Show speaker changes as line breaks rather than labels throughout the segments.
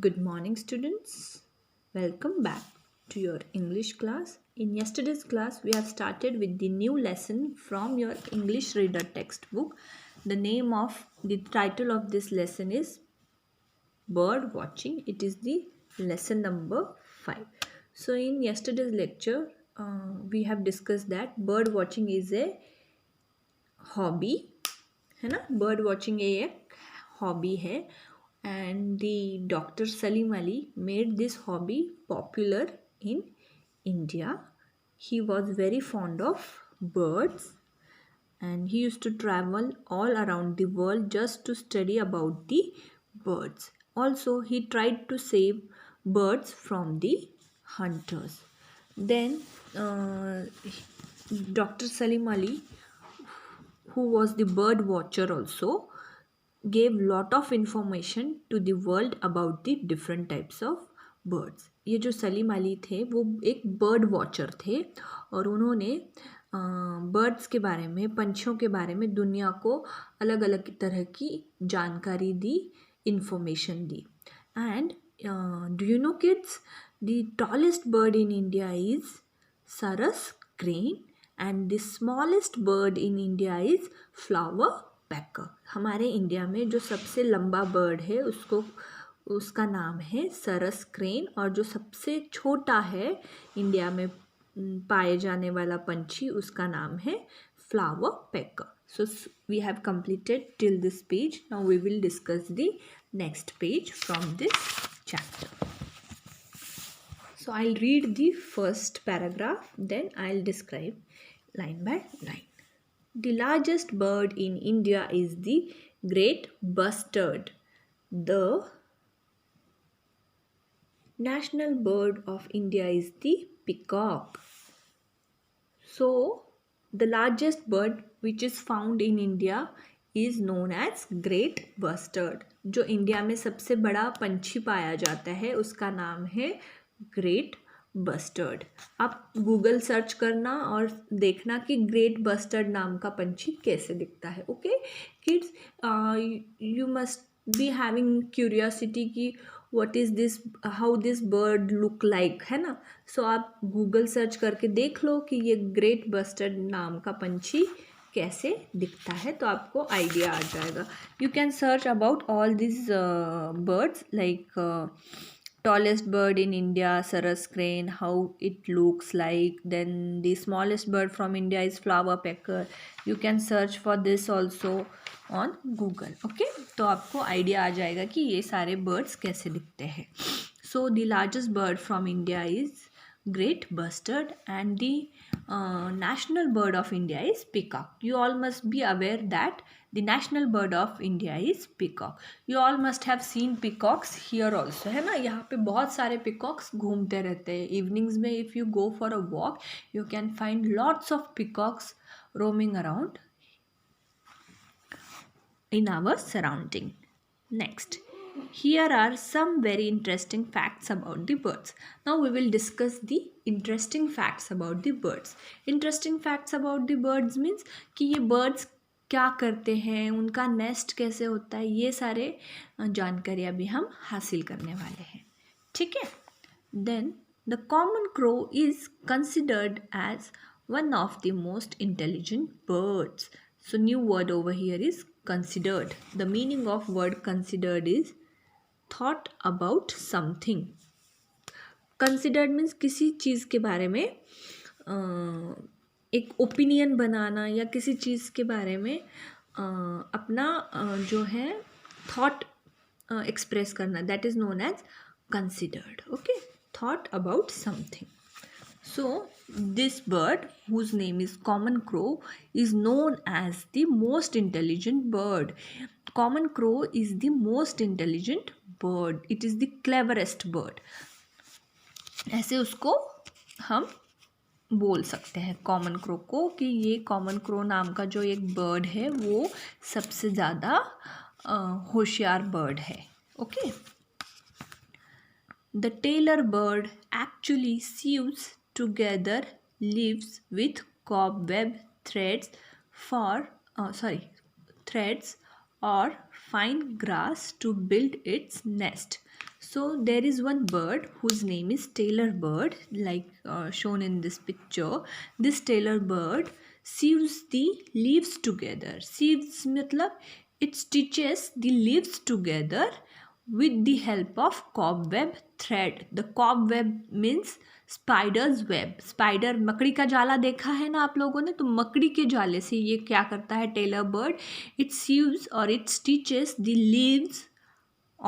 Good morning, students. Welcome back to your English class. In yesterday's class, we have started with the new lesson from your English reader textbook. The title of this lesson is Bird Watching. It is the lesson number 5. So, in yesterday's lecture, we have discussed that bird watching is a hobby, है ना. Bird watching ये एक hobby है and the doctor Salim Ali made this hobby popular in India. He was very fond of birds and he used to travel all around the world just to study about the birds. Also, he tried to save birds from the hunters. Then, Dr. Salim Ali, who was the bird watcher also, gave lot of information to the world about the different types of birds. ये जो सलीम अली थे वो एक bird watcher थे और उन्होंने birds के बारे में, पंछियों के बारे में दुनिया को अलग अलग तरह की जानकारी दी, इंफॉर्मेशन दी. And do you know kids, the tallest bird in India is sarus crane and the smallest bird in India is flowerpecker. हमारे इंडिया में जो सबसे लंबा बर्ड है उसका नाम है सरस क्रेन और जो सबसे छोटा है इंडिया में पाए जाने वाला पंछी उसका नाम है flower packer. So we have completed till this page. Now we will discuss the next page from this chapter. So I'll read the first paragraph, then I'll describe line by line. The largest bird in India is the great bustard. The national bird of India is the peacock. So, the largest bird which is found in India is known as great bustard. जो India में सबसे बड़ा पंछी पाया जाता है उसका नाम है ग्रेट बस्टर्ड. आप गूगल सर्च करना और देखना कि ग्रेट बस्टर्ड नाम का पंछी कैसे दिखता है. Okay kids, you must be having curiosity कि what is this, how this bird look like, है ना. सो आप गूगल सर्च करके देख लो कि ये ग्रेट बस्टर्ड नाम का पंछी कैसे दिखता है तो आपको आइडिया आ जाएगा. You can search about all this birds like tallest bird in India, Sarus crane, how it looks like. Then the smallest bird from India is flower pecker. You can search for this also on Google. Okay, तो आपको idea आ जाएगा कि ये सारे birds कैसे दिखते हैं. So the largest bird from India is great bustard and the national bird of India is peacock. You all must be aware that the national bird of India is peacock. You all must have seen peacocks here also, है ना. यहाँ पे बहुत सारे peacocks घूमते रहते हैं. Evenings में if you go for a walk, you can find lots of peacocks roaming around in our surrounding. Next, here are some very interesting facts about the birds. Now we will discuss the interesting facts about the birds. Interesting facts about the birds means कि ये birds क्या करते हैं, उनका nest कैसे होता है, ये सारे जानकारियाँ भी हम हासिल करने वाले हैं. ठीक है. Then the common crow is considered as one of the most intelligent birds. So new word over here is considered. The meaning of word considered is thought about something. Considered means किसी चीज़ के बारे में एक opinion बनाना या किसी चीज़ के बारे में अपना जो है थॉट एक्सप्रेस करना, that is known as considered. Okay, thought about something. So, this bird, whose name is common crow, is known as the most intelligent bird. Common crow is the most intelligent bird. It is the cleverest bird. ऐसे उसको हम बोल सकते हैं common crow को कि ये common crow नाम का जो एक बर्ड है वो सबसे ज़्यादा होशियार बर्ड है. Okay. The tailor bird actually sews together leaves with cobweb threads or fine grass to build its nest. So there is one bird whose name is tailor bird, like shown in this picture. This tailor bird sieves the leaves together. Sieves matlab it stitches the leaves together with the help of cobweb thread. The cobweb means spiders web. Spider मकड़ी का जाला देखा है ना आप लोगों ने, तो मकड़ी के जाले से ये क्या करता है टेलर बर्ड, इट सीव्स और it stitches the leaves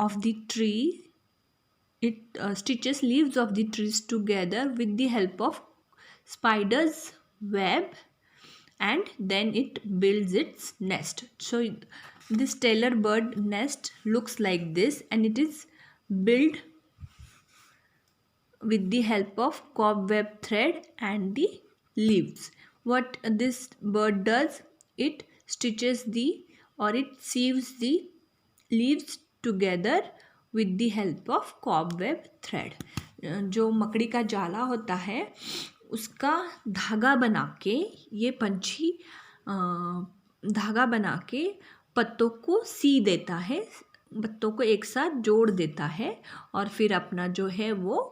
of the tree. It stitches leaves of the trees together with the help of spider's web, and then it builds its nest. So this tailor bird nest looks like this, and it is built with the help of cobweb thread and the leaves. What this bird does, it stitches the or it sieves the leaves together with the help of cobweb thread. जो मकड़ी का जाला होता है उसका धागा बना के ये पंछी धागा बना के पत्तों को सी देता है, पत्तों को एक साथ जोड़ देता है और फिर अपना जो है वो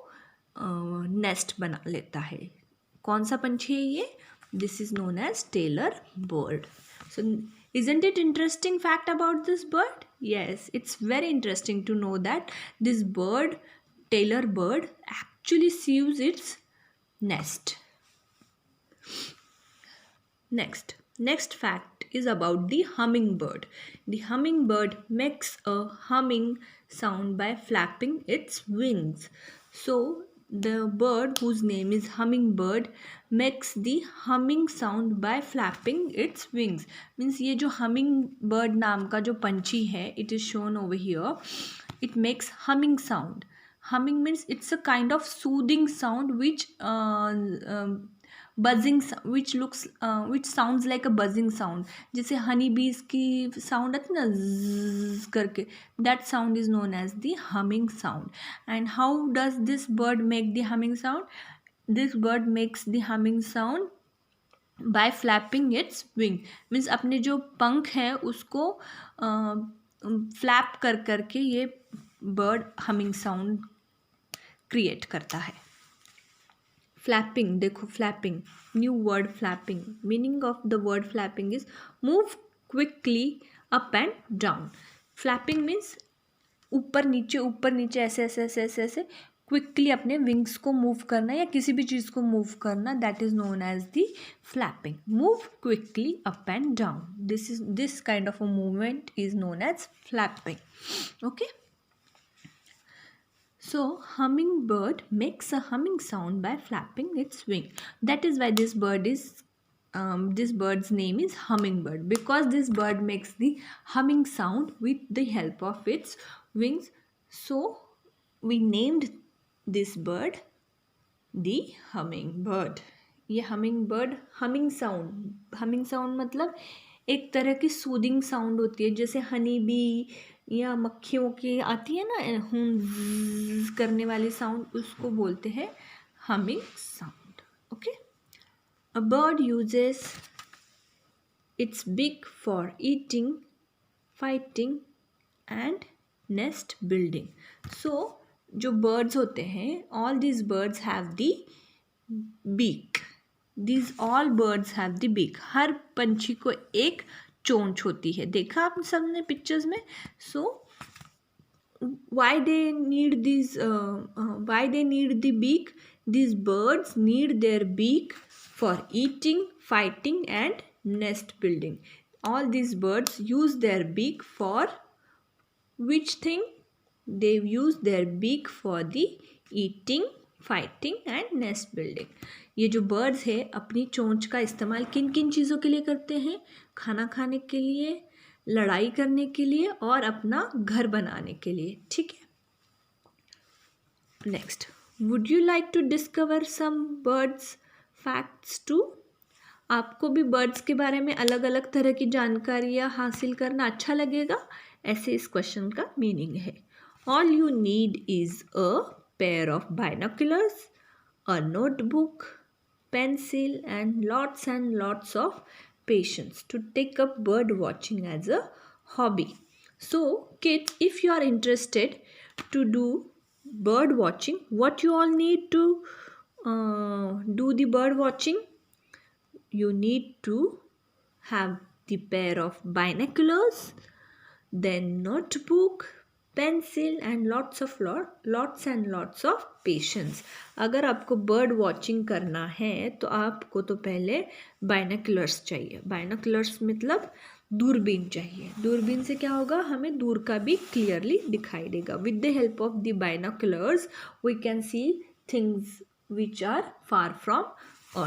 नेस्ट बना लेता है. कौन सा पंछी है ये? This is known as tailor bird. So isn't it interesting fact about this bird? Yes, it's very interesting to know that this bird, tailor bird, actually sieves its nest. Next fact is about the hummingbird. The hummingbird makes a humming sound by flapping its wings. So the bird whose name is hummingbird makes the humming sound by flapping its wings. Means ये जो hummingbird नाम का जो पंछी है, it is shown over here. It makes humming sound. Humming means it's a kind of soothing sound which buzzing, which sounds like a buzzing sound. जैसे honey bees की sound आती ना zzz करके, that sound is known as the humming sound. And how does this bird make the humming sound? This bird makes the humming sound by flapping its wing. Means अपने जो पंख है उसको flap कर करके ये बर्ड हमिंग साउंड क्रिएट करता है. फ्लैपिंग, देखो flapping, new word flapping. Meaning of the word flapping is move quickly up and down. Flapping means ऊपर नीचे ऐसे ऐसे ऐसे ऐसे ऐसे क्विकली अपने विंग्स को मूव करना या किसी भी चीज़ को मूव करना. That is known as the flapping. Move quickly up and down. This kind of a movement is known as flapping. Okay. So hummingbird makes a humming sound by flapping its wing. That is why this bird's name is hummingbird, because this bird makes the humming sound with the help of its wings. So we named this bird the hummingbird. ये hummingbird humming sound मतलब एक तरह की soothing sound होती है. जैसे honey bee या मक्खियों की आती है ना हूं करने वाली साउंड, उसको बोलते हैं humming sound. Okay. A bird uses its beak for eating, fighting and nest building. So जो बर्ड्स होते हैं, all these birds have the beak. These all birds have the beak. हर पंछी को एक चोंच होती है. देखा आप सबने पिक्चर्स में. So why they need the beak? These birds need their beak for eating, fighting and nest building. All these birds use their beak for which thing? They use their beak for the eating, fighting and nest building. ये जो birds है अपनी चोंच का इस्तेमाल किन किन चीज़ों के लिए करते हैं? खाना खाने के लिए, लड़ाई करने के लिए और अपना घर बनाने के लिए. ठीक है. Next, would you like to discover some birds facts too? आपको भी बर्ड्स के बारे में अलग अलग तरह की जानकारियाँ हासिल करना अच्छा लगेगा? ऐसे इस क्वेश्चन का मीनिंग है. All you need is a pair of binoculars, a notebook, pencil and lots of patience to take up bird watching as a hobby. So kids, if you are interested to do bird watching, what you all need to do the bird watching, you need to have the pair of binoculars, then notebook, pencil and lots and lots of patience. अगर आपको bird watching करना है तो आपको तो पहले binoculars चाहिए. Binoculars मतलब दूरबीन चाहिए. दूरबीन से क्या होगा, हमें दूर का भी क्लियरली दिखाई देगा. With the help of the binoculars we can see things which are far from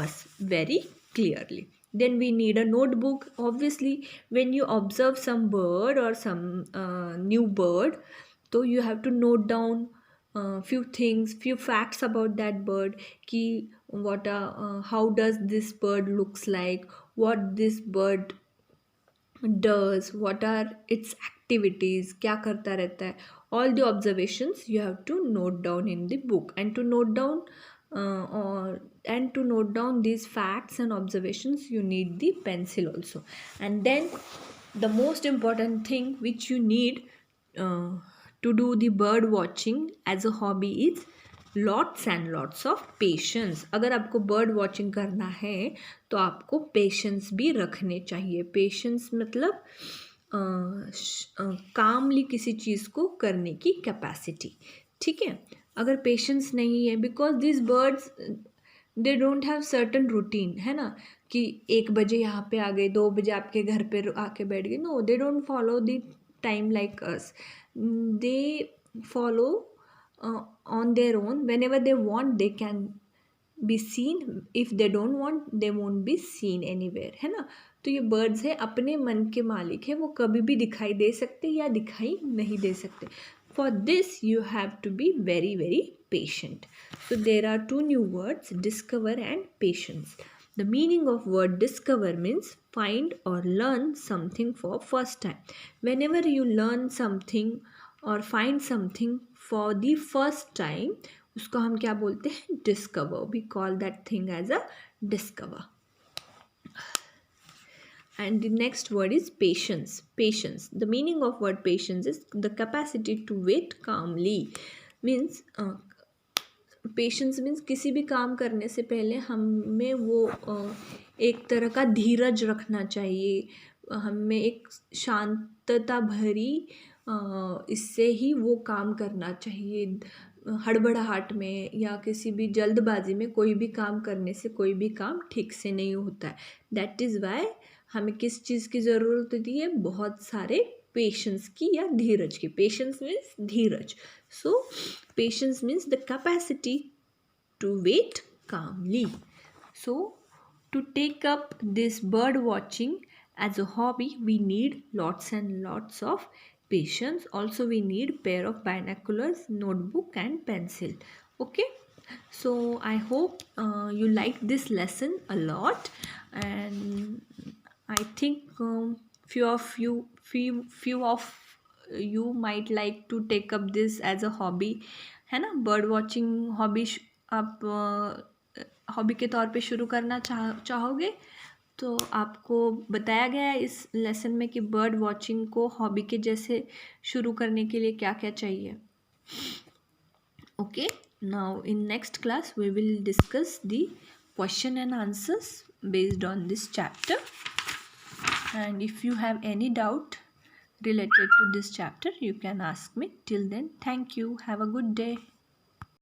us very clearly. Then we need a notebook. Obviously when you observe some bird or some new bird, so you have to note down few things, few facts about that bird, ki what how does this bird looks like, what this bird does, what are its activities, क्या करता रहता है. All the observations you have to note down in the book. And to note down these facts and observations, you need the pencil also. And then the most important thing which you need to do the bird watching as a hobby is lots and lots of patience. अगर आपको bird watching करना है तो आपको patience भी रखने चाहिए. Patience मतलब कामली किसी चीज़ को करने की कैपेसिटी. ठीक है, अगर पेशेंस नहीं है, because this birds they don't have certain routine, है ना, कि 1 बजे यहाँ पे आ गए, 2 बजे आपके घर पे आके बैठ गए. No, they don't follow the time like us. They follow on their own. Whenever they want they can be seen. If they don't want they won't be seen anywhere, है ना. तो ये बर्ड्स है, अपने मन के मालिक है. वो कभी भी दिखाई दे सकते या दिखाई नहीं दे सकते. For this you have to be very very patient. So there are 2 new words, discover and patience. The meaning of word discover means find or learn something for first time. Whenever you learn something और find something for the first time, उसको हम क्या बोलते हैं, discover. We call that thing as a discover. And the next word is patience. Patience. The meaning of word patience is the capacity to wait calmly. Means patience means किसी भी काम करने से पहले हमें वो एक तरह का धीरज रखना चाहिए. हमें एक शांतता भरी इससे ही वो काम करना चाहिए. हड़बड़ाहट में या किसी भी जल्दबाजी में कोई भी काम करने से कोई भी काम ठीक से नहीं होता है. दैट इज़ वाई हमें किस चीज़ की ज़रूरत होती है, बहुत सारे पेशेंस की या धीरज की. पेशेंस मीन्स धीरज. So patience means the capacity to wait calmly. So to take up this bird watching as a hobby we need lots and lots of patience. Also we need pair of binoculars, notebook and pencil. Okay, so I hope you like this lesson a lot, and I think few of you might like to take up this as a hobby, है ना. Bird watching hobby आप hobby के तौर पे शुरू करना चाहोगे तो आपको बताया गया है इस लेसन में कि बर्ड वॉचिंग को हॉबी के जैसे शुरू करने के लिए क्या क्या चाहिए. Okay, now in next class we will discuss the question and answers based on this chapter. And if you have any doubt related to this chapter you can ask me. Till then, thank you. Have a good day.